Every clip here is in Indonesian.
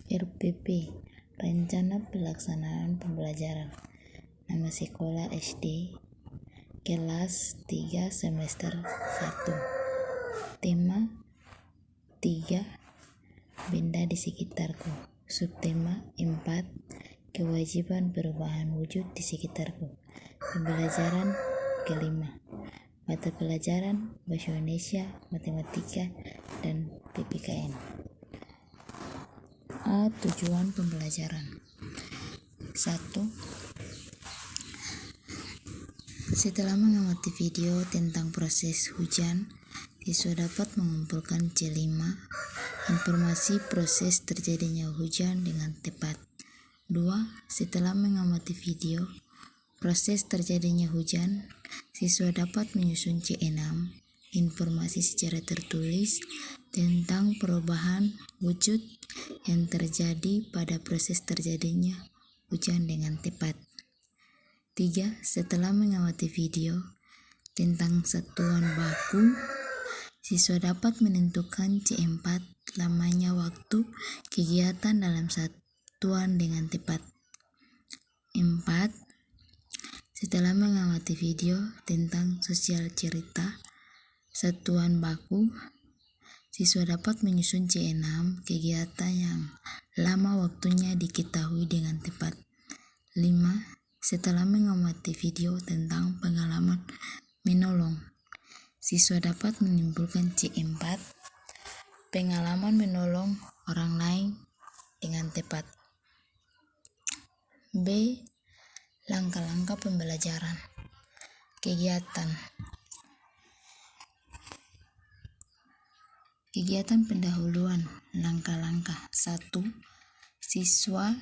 RPP, Rencana Pelaksanaan Pembelajaran. Nama sekolah SD, kelas 3 semester 1. Tema 3, benda di sekitarku. Subtema 4, kewajiban perubahan wujud di sekitarku. Pembelajaran kelima, mata pelajaran Bahasa Indonesia, Matematika, dan PPKN. Tujuan pembelajaran. 1. Setelah mengamati video tentang proses hujan, siswa dapat mengumpulkan C5, informasi proses terjadinya hujan dengan tepat. 2. Setelah mengamati video proses terjadinya hujan, siswa dapat menyusun C6, informasi secara tertulis tentang perubahan wujud yang terjadi pada proses terjadinya hujan dengan tepat. 3. Setelah mengamati video tentang satuan baku, siswa dapat menentukan C4, lamanya waktu kegiatan dalam satuan dengan tepat. 4. Setelah mengamati video tentang sosial cerita satuan baku, siswa dapat menyusun C6, kegiatan yang lama waktunya diketahui dengan tepat. 5. Setelah mengamati video tentang pengalaman menolong, siswa dapat menyimpulkan C4, pengalaman menolong orang lain dengan tepat. B. Langkah-langkah pembelajaran. Kegiatan pendahuluan. Langkah-langkah. 1. Siswa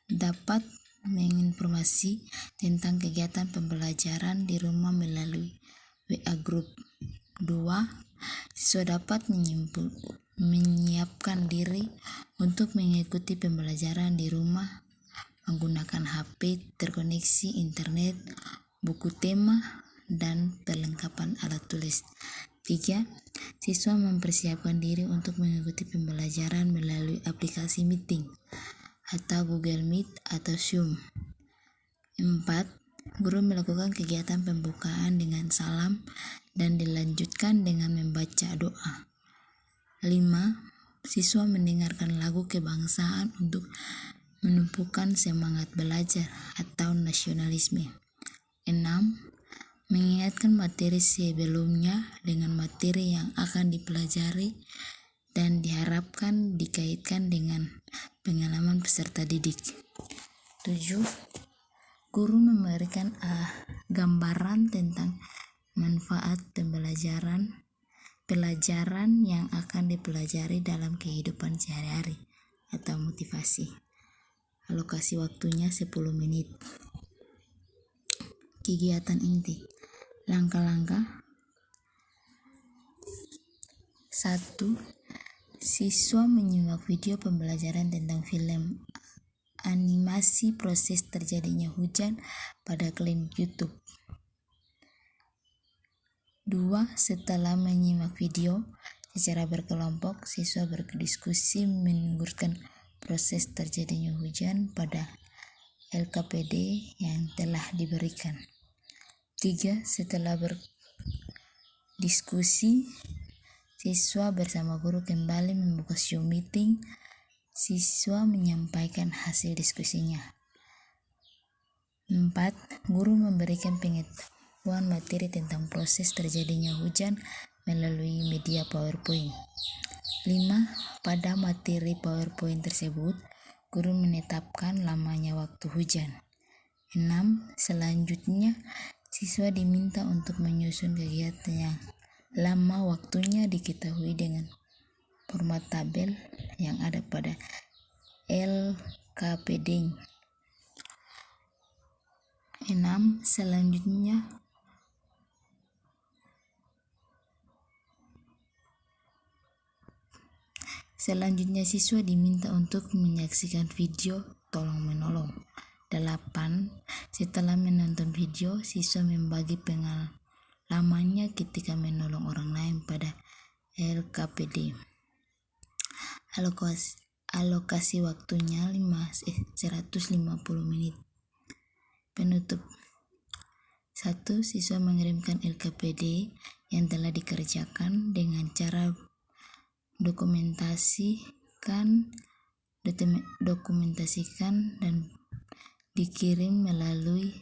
dapat menginformasi tentang kegiatan pembelajaran di rumah melalui WA Group. 2. Siswa dapat menyiapkan diri untuk mengikuti pembelajaran di rumah menggunakan HP terkoneksi internet, buku tema, dan perlengkapan alat tulis. 3. Siswa mempersiapkan diri untuk mengikuti pembelajaran melalui aplikasi meeting atau Google Meet atau Zoom. 4. Guru melakukan kegiatan pembukaan dengan salam dan dilanjutkan dengan membaca doa. 5. Siswa mendengarkan lagu kebangsaan untuk menumbuhkan semangat belajar atau nasionalisme. 6. Mengingatkan materi sebelumnya dengan materi yang akan dipelajari dan diharapkan dikaitkan dengan pengalaman peserta didik. 7. Guru memberikan gambaran tentang manfaat pelajaran yang akan dipelajari dalam kehidupan sehari-hari atau motivasi. Alokasi waktunya 10 menit. Kegiatan inti. Langkah-langkah. 1. Siswa menyimak video pembelajaran tentang film animasi proses terjadinya hujan pada klip YouTube. 2. Setelah menyimak video secara berkelompok, siswa berdiskusi menurunkan proses terjadinya hujan pada LKPD yang telah diberikan. 3. Setelah berdiskusi, siswa bersama guru kembali membuka Zoom meeting. Siswa menyampaikan hasil diskusinya. 4. Guru memberikan pengetahuan materi tentang proses terjadinya hujan melalui media PowerPoint. 5. Pada materi PowerPoint tersebut, guru menetapkan lamanya waktu hujan. 6. Selanjutnya, siswa diminta untuk menyusun kegiatan yang lama waktunya diketahui dengan format tabel yang ada pada LKPD. 6. Selanjutnya siswa diminta untuk menyaksikan video tolong-menolong. 8. Setelah menonton video, siswa membagi pengalamannya ketika menolong orang lain pada LKPD. Alokasi waktunya 150 menit. Penutup. 1. Siswa mengirimkan LKPD yang telah dikerjakan dengan cara dokumentasikan dan dikirim melalui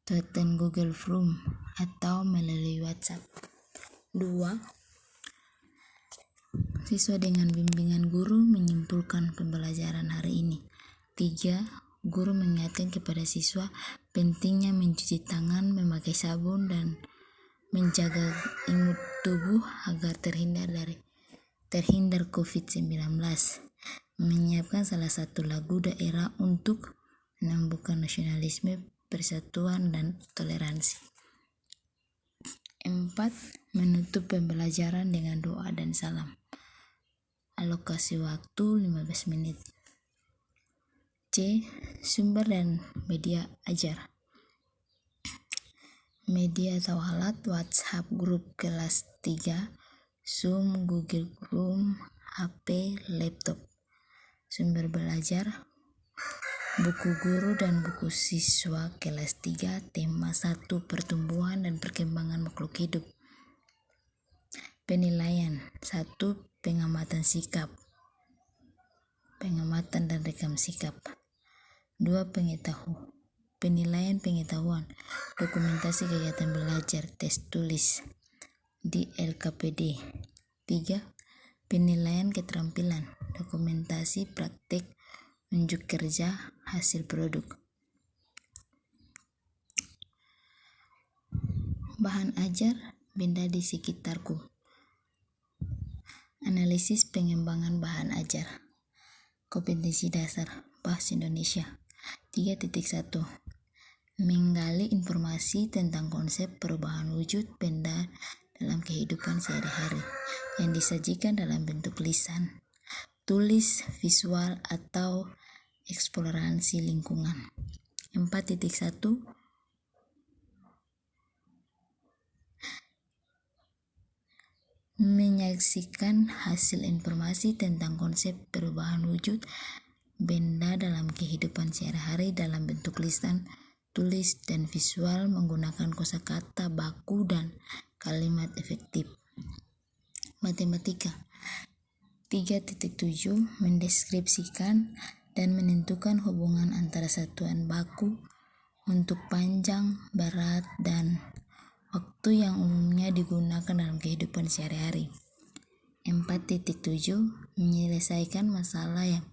tweetan Google Form atau melalui WhatsApp. 2. Siswa dengan bimbingan guru menyimpulkan pembelajaran hari ini. 3. Guru mengingatkan kepada siswa pentingnya mencuci tangan, memakai sabun, dan menjaga imun tubuh agar terhindar COVID-19. Menyiapkan salah satu lagu daerah untuk menumbuhkan nasionalisme, persatuan, dan toleransi. 4. Menutup pembelajaran dengan doa dan salam. Alokasi waktu 15 menit. C. Sumber dan media ajar. Media atau alat: WhatsApp grup kelas 3, Zoom, Google Chrome, HP, laptop. Sumber belajar: buku guru dan buku siswa kelas 3, tema 1, pertumbuhan dan perkembangan makhluk hidup. Penilaian: 1. Pengamatan dan rekam sikap. 2. Penilaian pengetahuan, dokumentasi kegiatan belajar, tes tulis di LKPD. 3. Penilaian keterampilan, dokumentasi praktek, unjuk kerja, hasil produk. Bahan ajar, benda di sekitarku. Analisis pengembangan bahan ajar. Kompetensi dasar Bahasa Indonesia. 3.1. Menggali informasi tentang konsep perubahan wujud benda dalam kehidupan sehari-hari yang disajikan dalam bentuk lisan, tulis, visual, atau eksplorasi lingkungan. 4.1. Menyaksikan hasil informasi tentang konsep perubahan wujud benda dalam kehidupan sehari-hari dalam bentuk lisan, tulis, dan visual menggunakan kosakata baku dan kalimat efektif. Matematika. 3.7. Mendeskripsikan dan menentukan hubungan antara satuan baku untuk panjang, berat, dan waktu yang umumnya digunakan dalam kehidupan sehari-hari. 4.7. Menyelesaikan masalah yang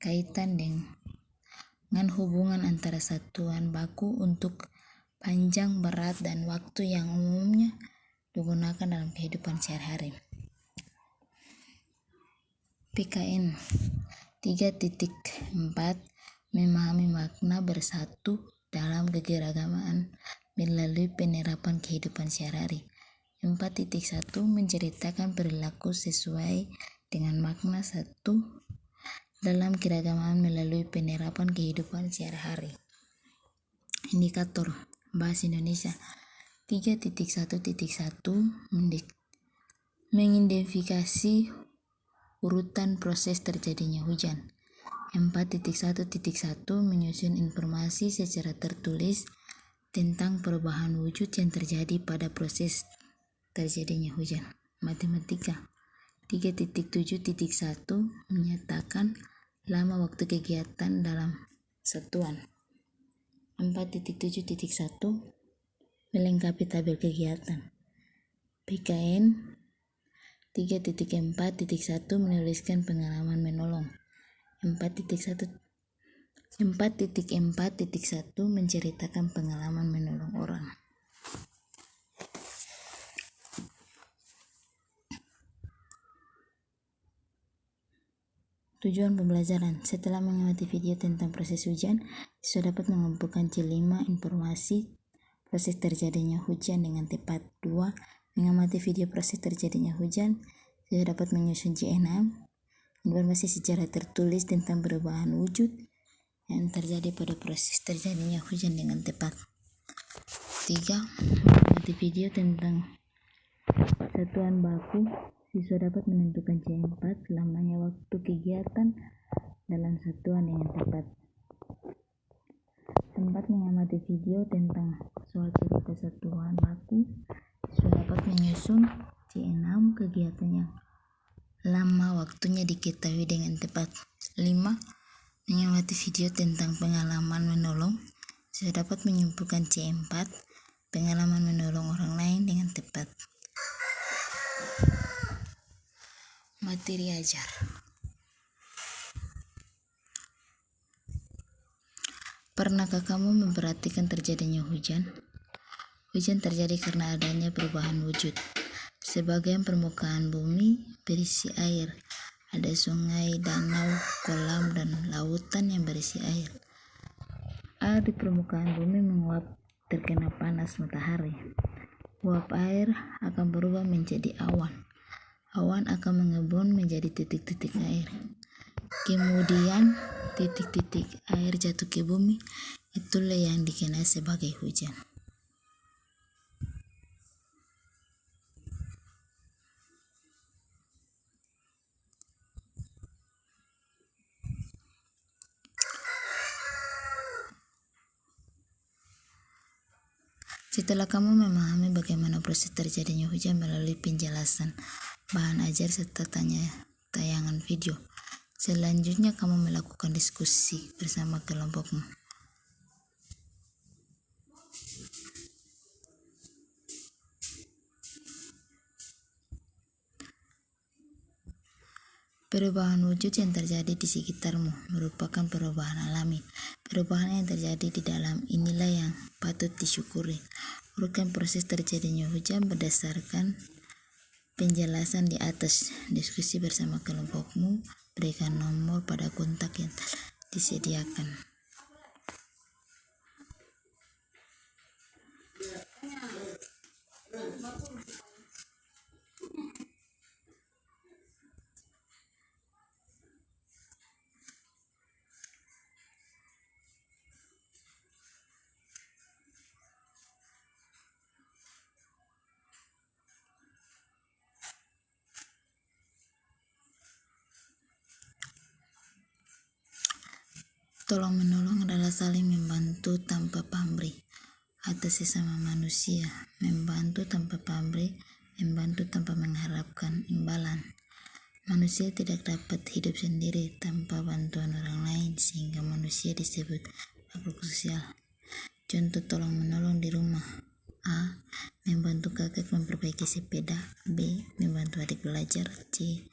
kaitan dengan hubungan antara satuan baku untuk panjang, berat, dan waktu yang umumnya digunakan dalam kehidupan sehari-hari. PKN 3.4. Memahami makna bersatu dalam kegeragaman melalui penerapan kehidupan sehari-hari. 4.1. Menceritakan perilaku sesuai dengan makna satu dalam keragaman melalui penerapan kehidupan sehari-hari. Indikator Bahasa Indonesia. 3.1.1. Mengidentifikasi urutan proses terjadinya hujan. 4.1.1. Menyusun informasi secara tertulis tentang perubahan wujud yang terjadi pada proses terjadinya hujan. Matematika. 3.7.1. Menyatakan lama waktu kegiatan dalam satuan. 4.7.1. Melengkapi tabel kegiatan. PKN 3.4.1. Menuliskan pengalaman menolong. 4.4.1. Menceritakan pengalaman menolong orang. Tujuan pembelajaran. Setelah mengamati video tentang proses hujan, siswa dapat mengumpulkan C5 informasi proses terjadinya hujan dengan tepat. 2. Mengamati video proses terjadinya hujan, siswa dapat menyusun C6 informasi secara tertulis tentang perubahan wujud yang terjadi pada proses terjadinya hujan dengan tepat. 3. Mengamati video tentang satuan baku, siswa dapat menentukan C4 lamanya waktu kegiatan dalam satuan dengan tepat. Tempat mengamati video tentang soal cerita satuan baku sudah dapat menyusun C6 kegiatan yang lama waktunya diketahui dengan tepat. 5. Mengamati video tentang pengalaman menolong sudah dapat menyimpulkan C4 pengalaman menolong orang lain dengan tepat. Materi ajar. Pernahkah kamu memperhatikan terjadinya hujan? Hujan terjadi karena adanya perubahan wujud. Sebagian permukaan bumi berisi air. Ada sungai, danau, kolam, dan lautan yang berisi air. Air di permukaan bumi menguap terkena panas matahari. Uap air akan berubah menjadi awan. Awan akan mengebun menjadi titik-titik air. Kemudian titik-titik air jatuh ke bumi. Itulah yang dikenal sebagai hujan. Setelah kamu memahami bagaimana proses terjadinya hujan melalui penjelasan bahan ajar serta tayangan video, selanjutnya kamu melakukan diskusi bersama kelompokmu. Perubahan wujud yang terjadi di sekitarmu merupakan perubahan alami. Perubahan yang terjadi di dalam inilah yang patut disyukuri. Urutkan proses terjadinya hujan berdasarkan penjelasan di atas. Diskusi bersama kelompokmu. Berikan nomor pada kontak yang telah disediakan. Tolong menolong adalah saling membantu tanpa pamrih atas sesama manusia. Membantu tanpa pamrih, membantu tanpa mengharapkan imbalan. Manusia tidak dapat hidup sendiri tanpa bantuan orang lain, sehingga manusia disebut makhluk sosial. Contoh tolong menolong di rumah. A. Membantu kakak memperbaiki sepeda. B. Membantu adik belajar. C.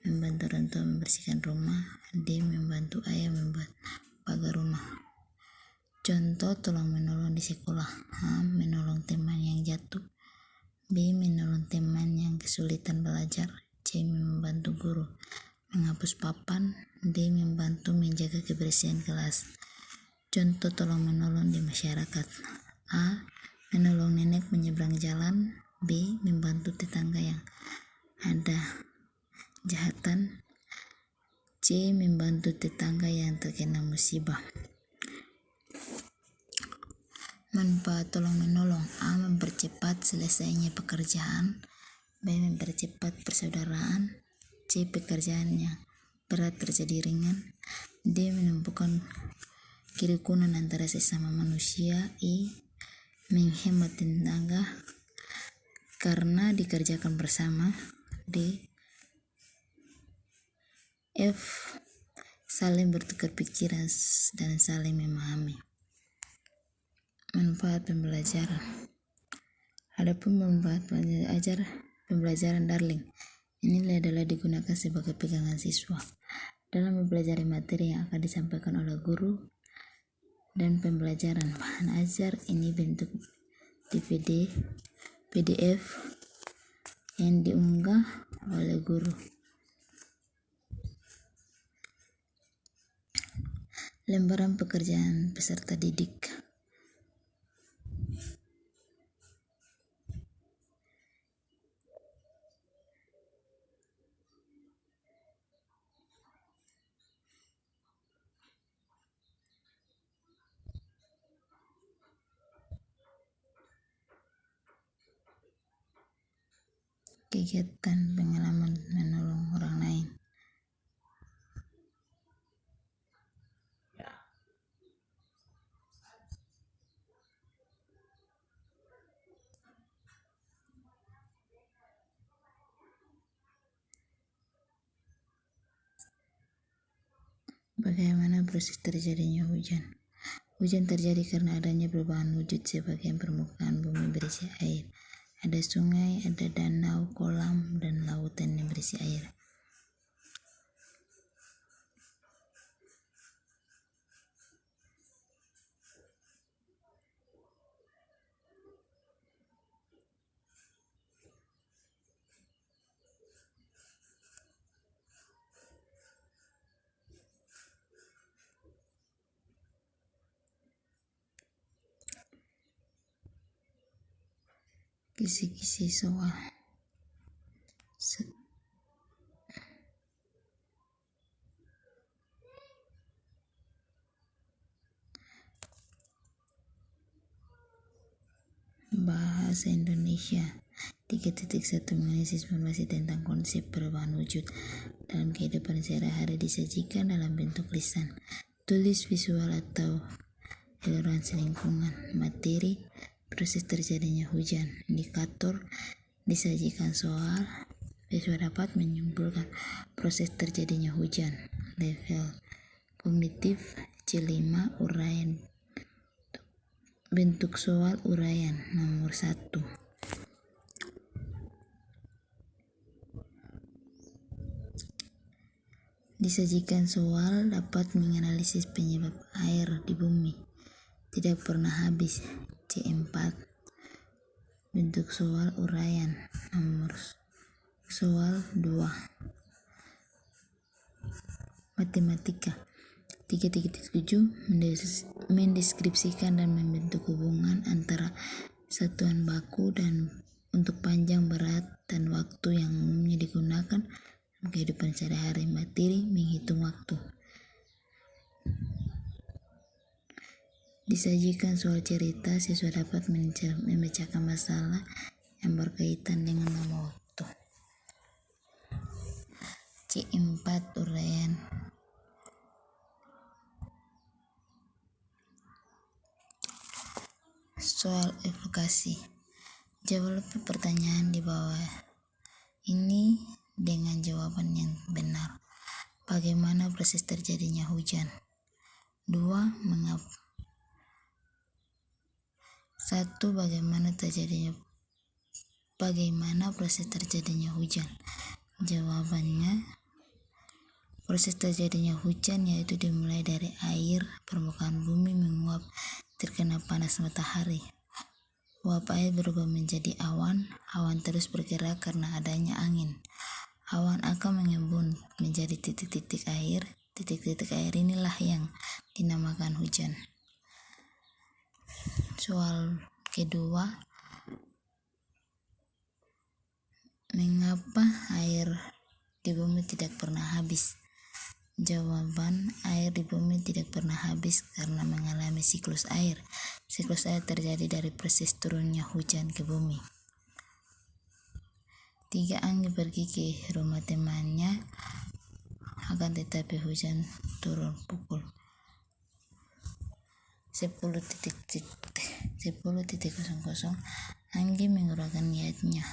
Membantu orang tua membersihkan rumah. D. Membantu ayah membuat pagar rumah. Contoh tolong menolong di sekolah. A. Menolong teman yang jatuh. B. Menolong teman yang kesulitan belajar. C. Membantu guru menghapus papan. D. Membantu menjaga kebersihan kelas. Contoh tolong menolong di masyarakat. A. Menolong nenek menyeberang jalan. B. Membantu tetangga yang ada jahatan. C. Membantu tetangga yang terkena musibah. Manfaat tolong menolong. A. Mempercepat selesainya pekerjaan. B. Mempercepat persaudaraan. C. Pekerjaan yang berat terjadi ringan. D. Menumbuhkan kerukunan antara sesama manusia. E. Menghemat tenaga karena dikerjakan bersama. D. F. Saling bertukar pikiran dan saling memahami. Manfaat pembelajaran. Adapun manfaat pembelajaran daring, ini adalah digunakan sebagai pegangan siswa dalam mempelajari materi yang akan disampaikan oleh guru. Dan pembelajaran bahan ajar ini bentuk DVD, PDF yang diunggah oleh guru. Lembaran pekerjaan peserta didik. Kegiatan pengalaman menolong orang lain. Bagaimana proses terjadinya hujan? Hujan terjadi karena adanya perubahan wujud sebagian permukaan bumi berisi air. Ada sungai, ada danau, kolam, dan lautan yang berisi air. Kisi-kisi soal. Bahasa Indonesia 3.1 menganalisis informasi tentang konsep perubahan wujud dalam kehidupan sehari-hari disajikan dalam bentuk lisan, tulis, visual, atau toleransi lingkungan. Materi: proses terjadinya hujan. Indikator: disajikan soal. Siswa dapat menyimpulkan proses terjadinya hujan. Level kognitif C5 uraian. Bentuk soal uraian nomor 1. Disajikan soal dapat menganalisis penyebab air di bumi tidak pernah habis. C4. Bentuk soal uraian nomor soal 2. Matematika 3.7 mendeskripsikan dan membentuk hubungan antara satuan baku dan untuk panjang, berat, dan waktu yang umumnya digunakan dalam kehidupan sehari-hari. Materi: menghitung waktu. Disajikan soal cerita, siswa dapat memecahkan masalah yang berkaitan dengan nama waktu. C4 uraian. Soal evokasi. Jawab pertanyaan di bawah ini dengan jawaban yang benar. Bagaimana proses terjadinya hujan? 2. Mengapa? 1. Bagaimana proses terjadinya hujan? Jawabannya, proses terjadinya hujan yaitu dimulai dari air permukaan bumi menguap terkena panas matahari. Uap air berubah menjadi awan. Awan terus bergerak karena adanya angin. Awan akan mengembun menjadi titik-titik air. Titik-titik air inilah yang dinamakan hujan. Soal kedua, mengapa air di bumi tidak pernah habis? Jawaban, air di bumi tidak pernah habis karena mengalami siklus air. Siklus air terjadi dari proses turunnya hujan ke bumi. 3. Anggi pergi ke rumah temannya, akan tetapi hujan turun pukul 10.00. Anggi mengurangkan niatnya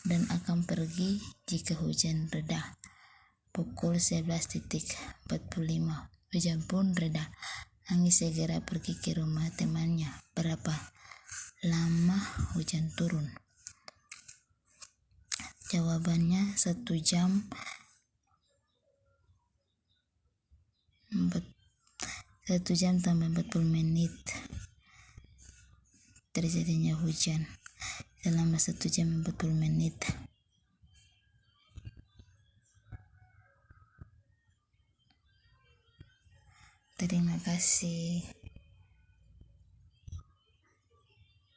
dan akan pergi jika hujan reda. Pukul 11.45 hujan pun reda. Anggi segera pergi ke rumah temannya. Berapa lama hujan turun? Jawabannya 1 jam 1 jam tambah 40 menit terjadinya hujan selama 1 jam 40 menit. Terima kasih.